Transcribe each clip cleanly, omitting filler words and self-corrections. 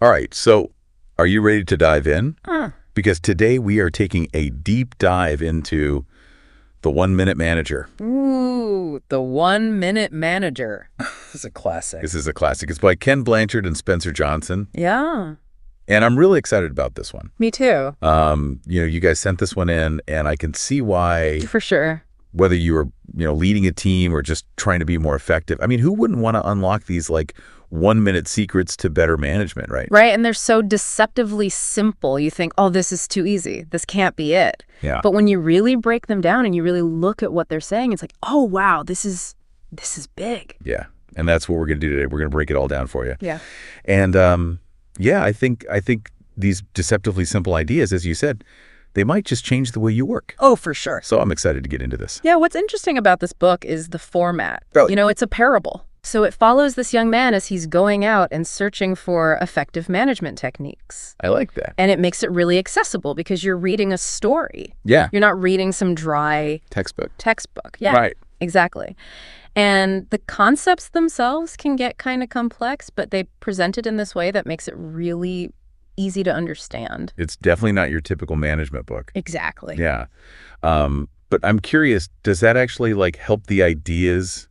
All right, so are you ready to dive in? Uh, Because today we are taking a deep dive into the 1 Minute Manager. Ooh, the 1 Minute Manager. This is a classic. This is a classic. It's by Ken Blanchard and Spencer Johnson. Yeah, And I'm really excited about this one. me too. You guys sent this one in, and I can see why, For sure. whether you were, leading a team or just trying to be more effective. I mean, who wouldn't want to unlock these, 1-minute secrets to better management, right? Right, and they're so deceptively simple. You think, oh, this is too easy. This can't be it. Yeah. But when you really break them down and you really look at what they're saying, it's like, oh, wow, this is big. Yeah. And that's what we're going to do today. We're going to break it all down for you. Yeah. And I think these deceptively simple ideas, as you said, they might just change the way you work. Oh, for sure. So I'm excited to get into this. Yeah, what's interesting about this book is the format. Oh. It's a parable. So it follows this young man as he's going out and searching for effective management techniques. I like that. And it makes it really accessible because you're reading a story. Yeah. You're not reading some dry Textbook. textbook. Yeah, Right. exactly. And the concepts themselves can get kind of complex, but they present it in this way that makes it really easy to understand. It's definitely not your typical management book. Exactly. Yeah. But I'm curious, does that actually help the ideas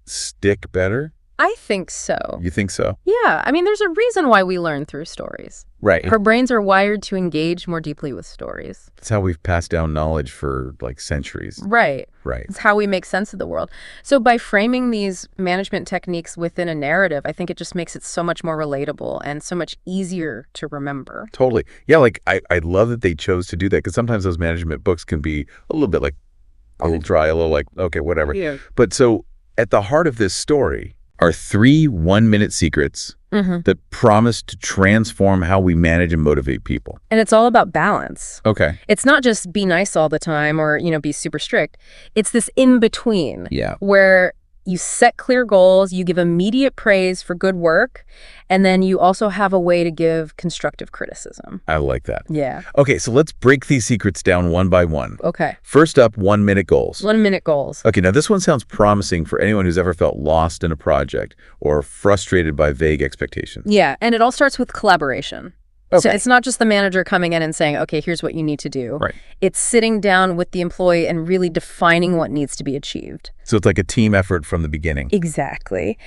stick better? I think so. You think so? Yeah. I mean, there's a reason why we learn through stories. Right. Our brains are wired to engage more deeply with stories. It's how we've passed down knowledge for centuries. Right. Right. It's how we make sense of the world. So by framing these management techniques within a narrative, I think it just makes it so much more relatable and so much easier to remember. Totally. Yeah, I love that they chose to do that, because sometimes those management books can be a little bit a little dry, a little okay, whatever. Yeah. But so at the heart of this story are 3 1-minute secrets that promise to transform how we manage and motivate people. And it's all about balance. Okay. It's not just be nice all the time or, be super strict. It's this in-between. Yeah. Where you set clear goals, you give immediate praise for good work, and then you also have a way to give constructive criticism. I like that. Yeah. Okay, so let's break these secrets down one by one. Okay. First up, 1-minute goals. 1 minute goals. Okay, now this one sounds promising for anyone who's ever felt lost in a project or frustrated by vague expectations. Yeah, and it all starts with collaboration. Okay. So it's not just the manager coming in and saying, okay, here's what you need to do. Right. It's sitting down with the employee and really defining what needs to be achieved. So it's like a team effort from the beginning. Exactly.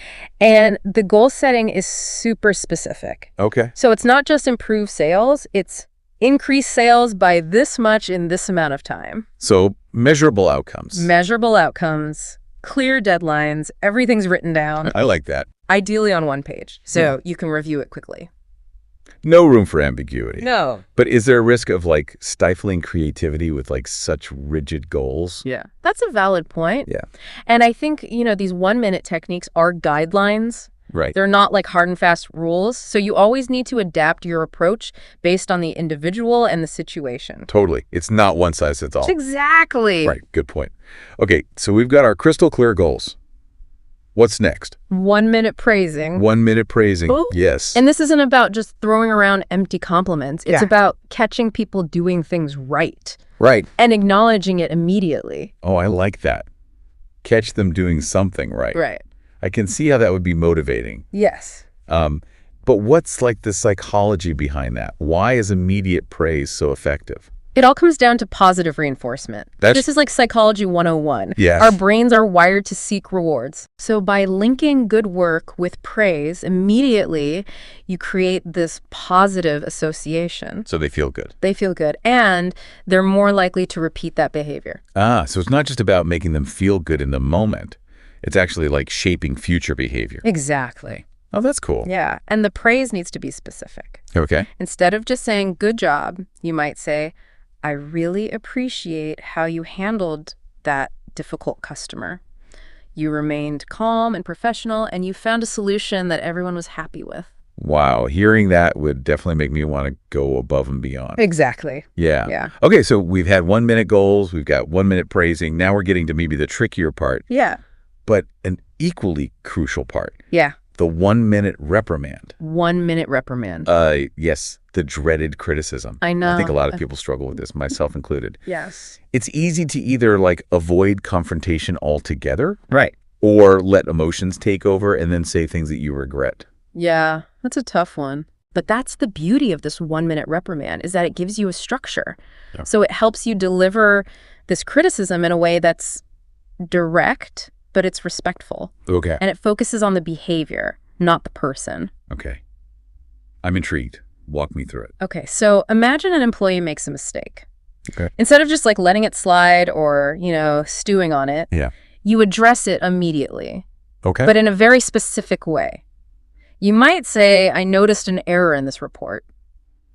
And the goal setting is super specific. Okay. So it's not just improve sales, it's increase sales by this much in this amount of time. So measurable outcomes. Measurable outcomes, clear deadlines, everything's written down, I like that. ideally on one page, so you can review it quickly. No room for ambiguity. No. But is there a risk of stifling creativity with such rigid goals? Yeah. That's a valid point. Yeah. And I think, these 1 minute techniques are guidelines. Right. They're not hard and fast rules. So you always need to adapt your approach based on the individual and the situation. Totally. It's not one size fits all. Exactly. Right. Good point. Okay. So we've got our crystal clear goals. What's next? 1 minute praising. 1 minute praising. Ooh. Yes. And this isn't about just throwing around empty compliments. It's Yeah. about catching people doing things right Right. and acknowledging it immediately. Oh, I like that. Catch them doing something right. Right. I can see how that would be motivating. Yes. But what's the psychology behind that? Why is immediate praise so effective? It all comes down to positive reinforcement. This is Psychology 101. Yes. Our brains are wired to seek rewards. So by linking good work with praise, immediately you create this positive association. So they feel good. They feel good, and they're more likely to repeat that behavior. So it's not just about making them feel good in the moment. It's actually shaping future behavior. Exactly. Oh, that's cool. Yeah, and the praise needs to be specific. Okay. Instead of just saying, good job, you might say, I really appreciate how you handled that difficult customer. You remained calm and professional, and you found a solution that everyone was happy with. Wow. Hearing that would definitely make me want to go above and beyond. Exactly. Yeah. Yeah. Okay, so we've had 1 minute goals. We've got 1 minute praising. Now we're getting to maybe the trickier part, Yeah. but an equally crucial part. Yeah. The 1 minute reprimand. 1 minute reprimand. Yes, the dreaded criticism. I know. I think a lot of people struggle with this, myself included. Yes. It's easy to either avoid confrontation altogether, Right. or let emotions take over and then say things that you regret. Yeah, that's a tough one. But that's the beauty of this 1-minute reprimand, is that it gives you a structure. Yeah. So it helps you deliver this criticism in a way that's direct, but it's respectful. Okay. And it focuses on the behavior, not the person. Okay. I'm intrigued. Walk me through it. Okay, so imagine an employee makes a mistake. Okay. Instead of just like letting it slide or, stewing on it, Yeah. you address it immediately, Okay. but in a very specific way. You might say, I noticed an error in this report.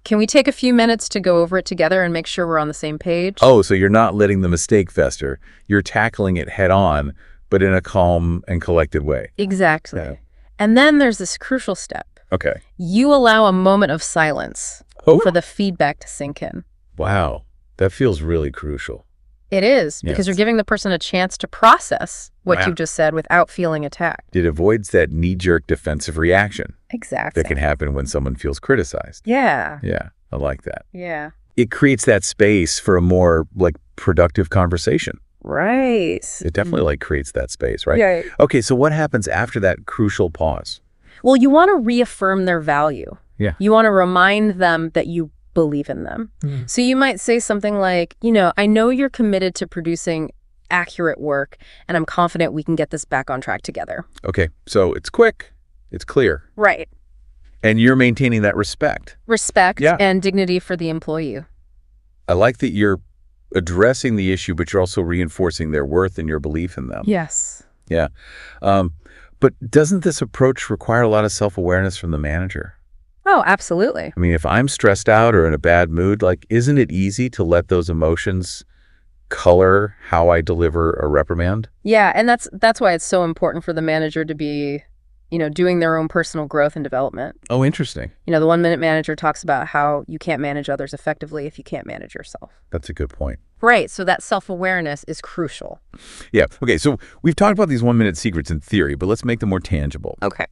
Can we take a few minutes to go over it together and make sure we're on the same page? Oh, so you're not letting the mistake fester. You're tackling it head on, but in a calm and collected way. Exactly. Yeah. And then there's this crucial step. Okay. You allow a moment of silence for the feedback to sink in. Wow. That feels really crucial. It is, because Yes. you're giving the person a chance to process what Wow. you just said without feeling attacked. It avoids that knee-jerk defensive reaction Exactly. that can happen when someone feels criticized. Yeah. Yeah, I like that. Yeah. It creates that space for a more productive conversation. Right. It definitely creates that space, right? Yeah. Okay, so what happens after that crucial pause? Well, you want to reaffirm their value. Yeah. You want to remind them that you believe in them. Mm-hmm. So you might say something like, I know you're committed to producing accurate work, and I'm confident we can get this back on track together. Okay, so it's quick, it's clear, Right. and you're maintaining that respect. Respect Yeah. and dignity for the employee. I like that you're addressing the issue, but you're also reinforcing their worth and your belief in them. Yes. Yeah. But doesn't this approach require a lot of self-awareness from the manager? Oh, absolutely. I mean, if I'm stressed out or in a bad mood, isn't it easy to let those emotions color how I deliver a reprimand? Yeah, and that's why it's so important for the manager to be, doing their own personal growth and development. Oh, interesting. The 1-minute manager talks about how you can't manage others effectively if you can't manage yourself. That's a good point. Right, so that self-awareness is crucial. Yeah. Okay, so we've talked about these 1-minute secrets in theory, but let's make them more tangible. Okay.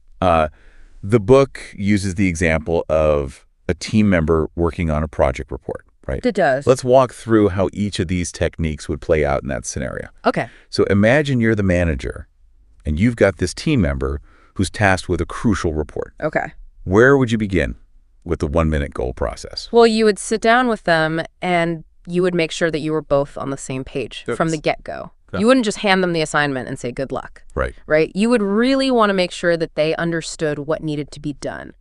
The book uses the example of a team member working on a project report, right? It does. Let's walk through how each of these techniques would play out in that scenario. Okay. So imagine you're the manager, and you've got this team member who's tasked with a crucial report. Okay. Where would you begin with the 1-minute goal process? Well, you would sit down with them and you would make sure that you were both on the same page from the get-go. Yeah. You wouldn't just hand them the assignment and say, good luck. Right. Right? You would really want to make sure that they understood what needed to be done.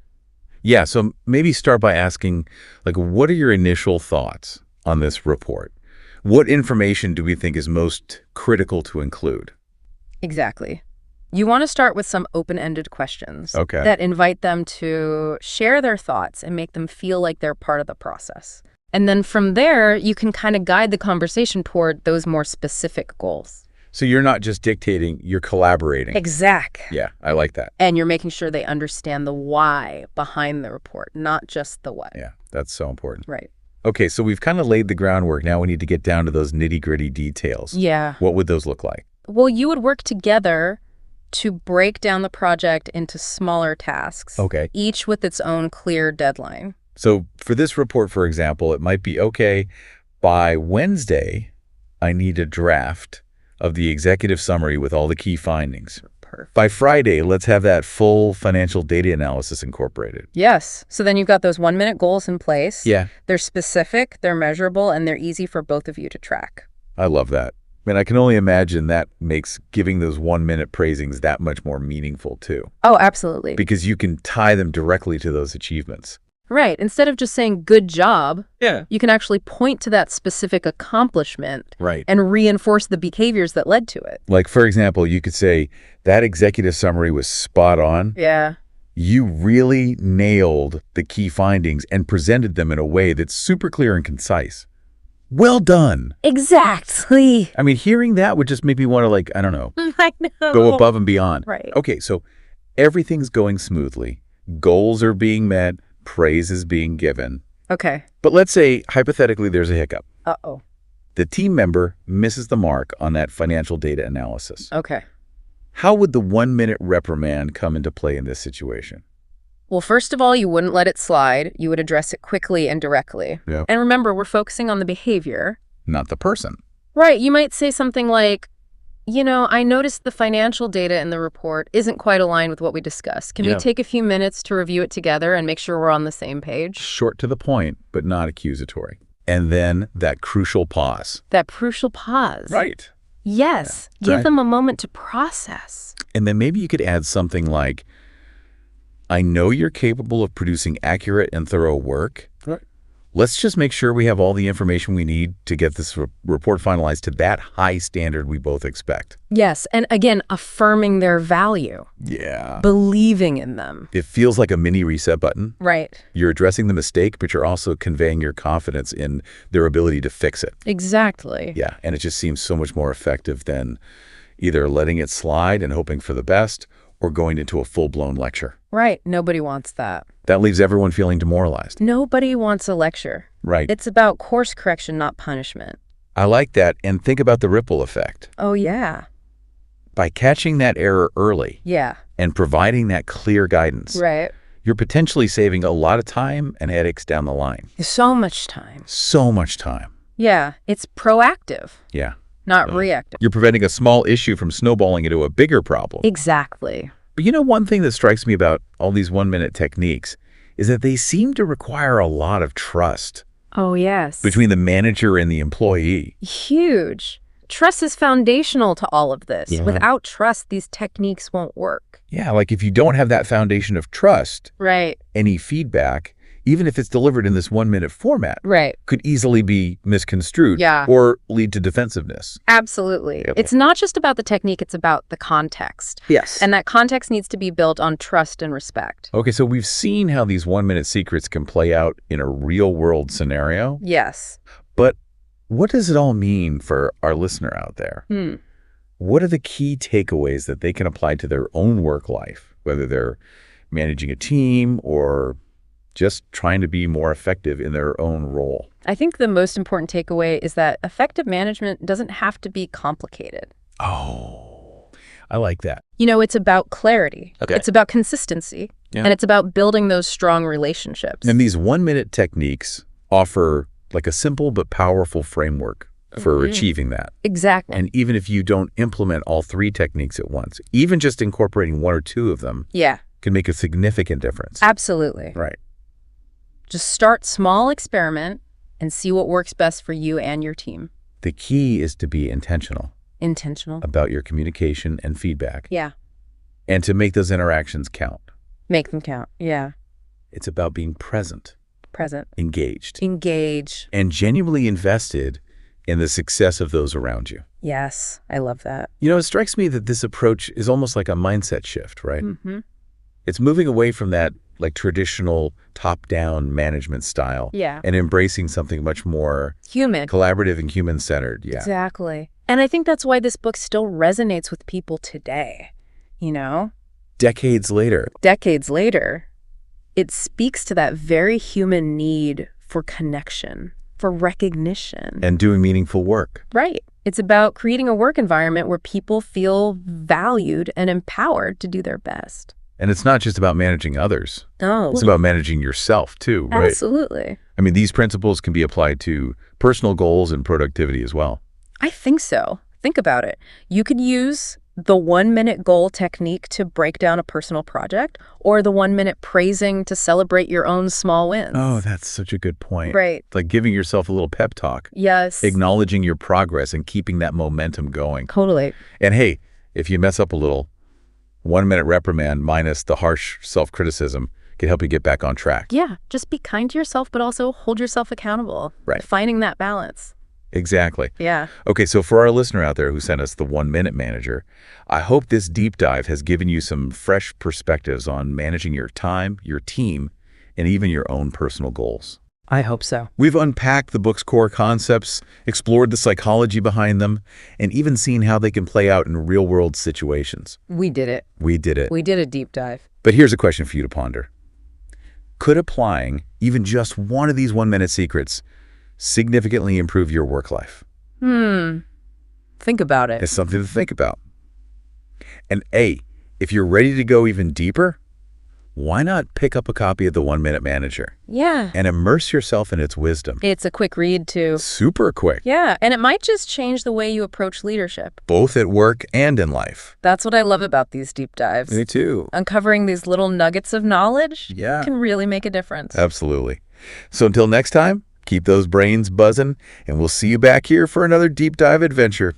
Yeah, so maybe start by asking, what are your initial thoughts on this report? What information do we think is most critical to include? Exactly. You want to start with some open-ended questions Okay. that invite them to share their thoughts and make them feel like they're part of the process. And then from there, you can kind of guide the conversation toward those more specific goals. So you're not just dictating, you're collaborating. Exactly. Yeah, I like that. And you're making sure they understand the why behind the report, not just the what. Yeah, that's so important. Right. Okay, so we've kind of laid the groundwork. Now we need to get down to those nitty-gritty details. Yeah. What would those look like? Well, you would work together to break down the project into smaller tasks. Okay. Each with its own clear deadline. So for this report, for example, it might be, okay, by Wednesday, I need a draft of the executive summary with all the key findings. Perfect. By Friday, let's have that full financial data analysis incorporated. Yes. So then you've got those 1-minute goals in place. Yeah. They're specific, they're measurable, and they're easy for both of you to track. I love that. I mean, I can only imagine that makes giving those 1-minute praisings that much more meaningful too, Oh, absolutely. because you can tie them directly to those achievements. Right. Instead of just saying good job, Yeah. you can actually point to that specific accomplishment Right. and reinforce the behaviors that led to it. Like, for example, you could say that executive summary was spot on. Yeah. You really nailed the key findings and presented them in a way that's super clear and concise. Well done. Exactly. I mean, hearing that would just make me want to, I don't know, I know. go above and beyond. Right. Okay, so everything's going smoothly. Goals are being met. Praise is being given. Okay. But let's say, hypothetically, there's a hiccup. Uh-oh. The team member misses the mark on that financial data analysis. Okay. How would the 1-minute reprimand come into play in this situation? Well, first of all, you wouldn't let it slide. You would address it quickly and directly. Yeah. And remember, we're focusing on the behavior. Not the person. Right. You might say something like, I noticed the financial data in the report isn't quite aligned with what we discussed. Can we Yeah. take a few minutes to review it together and make sure we're on the same page? Short to the point, but not accusatory. And then that crucial pause. That crucial pause. Right. Yes. Yeah. Give Right. them a moment to process. And then maybe you could add something like, I know you're capable of producing accurate and thorough work. Right. Let's just make sure we have all the information we need to get this report finalized to that high standard we both expect. Yes. And again, affirming their value, Yeah. believing in them. It feels like a mini reset button. Right. You're addressing the mistake, but you're also conveying your confidence in their ability to fix it. Exactly. Yeah, and it just seems so much more effective than either letting it slide and hoping for the best or going into a full-blown lecture. Right. Nobody wants that. That leaves everyone feeling demoralized. Nobody wants a lecture. Right. It's about course correction, not punishment. I like that, and think about the ripple effect. Oh, yeah. By catching that error early Yeah. and providing that clear guidance, Right. you're potentially saving a lot of time and headaches down the line. So much time. So much time. Yeah. It's proactive, Yeah. not reactive. You're preventing a small issue from snowballing into a bigger problem. Exactly. But one thing that strikes me about all these one-minute techniques is that they seem to require a lot of trust Oh, yes. between the manager and the employee. Huge. Trust is foundational to all of this. Yeah. Without trust, these techniques won't work. Yeah, like if you don't have that foundation of trust, Right. any feedback, even if it's delivered in this one-minute format, Right. could easily be misconstrued Yeah. or lead to defensiveness. Absolutely. Yep. It's not just about the technique, it's about the context. Yes. And that context needs to be built on trust and respect. Okay, so we've seen how these one-minute secrets can play out in a real-world scenario, Yes. but what does it all mean for our listener out there? What are the key takeaways that they can apply to their own work life, whether they're managing a team or just trying to be more effective in their own role? I think the most important takeaway is that effective management doesn't have to be complicated. Oh, I like that. It's about clarity. Okay. It's about consistency. Yeah. And it's about building those strong relationships. And these one-minute techniques offer like a simple but powerful framework for achieving that. Exactly. And even if you don't implement all three techniques at once, even just incorporating one or two of them Yeah, can make a significant difference. absolutely. Right. Just start small, experiment, and see what works best for you and your team. The key is to be intentional Intentional. about your communication and feedback Yeah. and to make those interactions count. Make them count. Yeah. It's about being present, Present. engaged, Engage. and genuinely invested in the success of those around you. Yes. I love that. It strikes me that this approach is almost like a mindset shift, right? Mm-hmm. It's moving away from that like traditional top-down management style Yeah. and embracing something much more Human. collaborative and human-centered. Yeah. Exactly. And I think that's why this book still resonates with people today. Decades later. Decades later, it speaks to that very human need for connection, for recognition. And doing meaningful work. Right. It's about creating a work environment where people feel valued and empowered to do their best. And it's not just about managing others. Oh, It's about managing yourself too, right? absolutely. I mean, these principles can be applied to personal goals and productivity as well. I think so. Think about it. You could use the 1-minute goal technique to break down a personal project, or the 1-minute praising to celebrate your own small wins. Oh, that's such a good point. Right. It's like giving yourself a little pep talk, Yes. acknowledging your progress and keeping that momentum going. Totally. And hey, if you mess up a little, 1-minute reprimand minus the harsh self-criticism can help you get back on track. Yeah. Just be kind to yourself, but also hold yourself accountable. Right. Finding that balance. Exactly. Yeah. Okay, so for our listener out there who sent us the 1-minute manager, I hope this deep dive has given you some fresh perspectives on managing your time, your team, and even your own personal goals. I hope so. We've unpacked the book's core concepts, explored the psychology behind them, and even seen how they can play out in real-world situations. We did it. We did it. We did a deep dive. But here's a question for you to ponder. Could applying even just one of these 1-minute secrets significantly improve your work life? Think about it. It's something to think about. And if you're ready to go even deeper, why not pick up a copy of the 1 Minute Manager Yeah. and immerse yourself in its wisdom? It's a quick read, too. Super quick, Yeah, and it might just change the way you approach leadership. both at work and in life. That's what I love about these deep dives. Me too. Uncovering these little nuggets of knowledge Yeah. can really make a difference. Absolutely. So until next time, keep those brains buzzing, and we'll see you back here for another deep dive adventure.